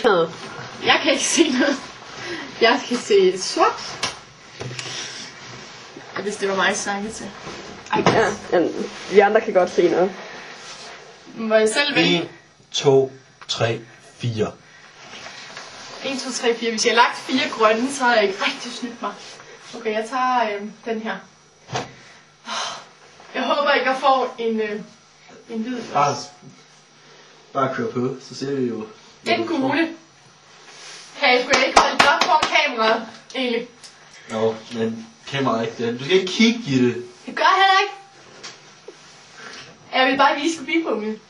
noget. Jeg kan ikke se noget. Jeg kan se sort. Hvis det var mig, så snakkede til. Ja, vi andre kan godt se noget. Må jeg selv vælge? 1, 2, 3, 4. 1, 2, 3, 4. Hvis jeg har lagt 4 grønne, så har jeg ikke rigtig snydt mig. Okay, jeg tager den her. Jeg håber ikke, jeg får en hvid. Bare kør på, så ser vi jo. Den gule. Hey, skulle jeg ikke holde det op foran kameraet, egentlig? Jo, men kameraet ikke det. Du skal ikke kigge i det. Det gør jeg heller ikke. Jeg vil bare vise kubikpunkten.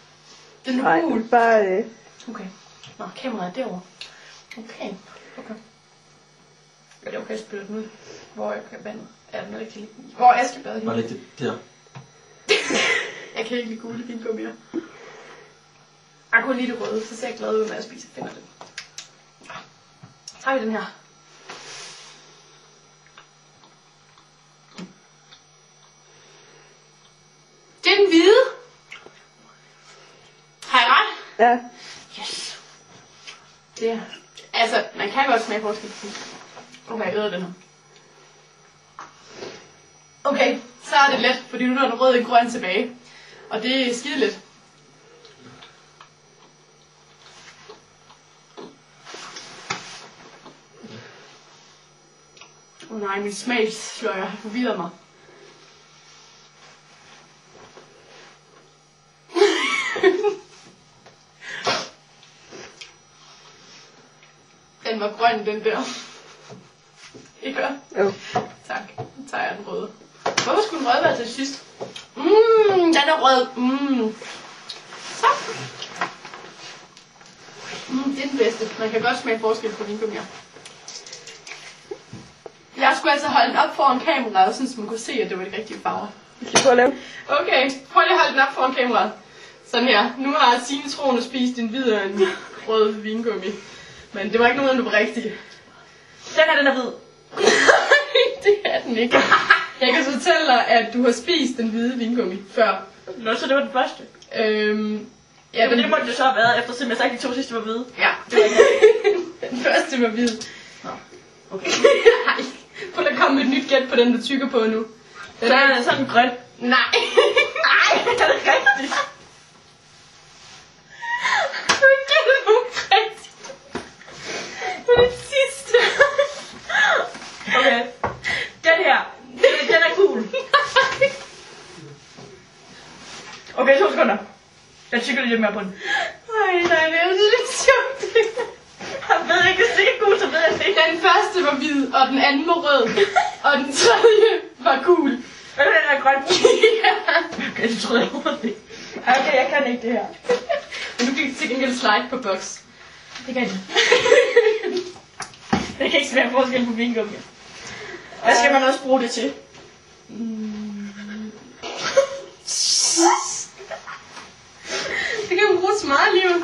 Den er gul. Bare... Okay. Nå, kameraet er derovre. Okay. Ja, det er okay, jeg spiller den ud. Hvor jeg kan vandet. Er den rigtig lige? Hvor jeg skal bade? Bare læg det der. Jeg kan ikke lide gule vingummi mere. Jeg kunne lide det røde, så ser jeg glad ud, når jeg spiser. Finder det. Så har vi den her. Det er den hvide. Har jeg ret? Ja. Yes. Det er... Altså, man kan godt smage forskel. Okay, jeg æder den her. Okay, så er det let, fordi nu er der rød og grøn tilbage. Og det er skide let. Nej, min smagsløg har forvirret mig. Den var grøn, den der. Ikke hør? Jo. Tak. Nu tager jeg den røde. Hvorfor skulle den røde være til sidst? Den er rød. Så. Det er den bedste. Man kan godt smage forskel på vingummier. Jeg skulle altså holde den op foran kameraet, så man kunne se, at det var de rigtige farver. Skal vi prøve at lave? Okay, prøv lige at holde den op foran kameraet. Sådan her. Nu har Signe troende spist en hvid og en rød vingummi. Men det var ikke nogen, der var rigtig. Den her, den er hvid. Det er den ikke. Jeg kan så fortælle dig, at du har spist den hvide vingummi før. Nå, så det var den første. Ja, men det måtte det så have været, eftersom jeg sagde, at de 2 sidste var hvide. Ja, det var ikke. Den første var hvid. Nå, okay. Prøv at komme med et nyt gæt på den, du tykker på nu. Så er den sådan grøn. Nej. Nej, det er det rigtigt. Du gætter nu rigtigt. Det er det sidste. Okay. Den her. Den er cool. Okay, 2 sekunder. Jeg tykker lidt mere på den. Nej, det er lidt sjovt. Jeg ved ikke, hvis det er gul, så ved jeg det ikke. Den første var hvid, og den anden var rød. Og den tredje var gul. Hvad er den der grøn? Ja. Okay, det tror jeg overhovedet ikke. Okay, jeg kan ikke det her. Men du fik til gengæld slide på boks. Det kan jeg. Det kan ikke smage forskel på vingummi. Hvad skal man også bruge det til? Det kan man bruge så meget i livet.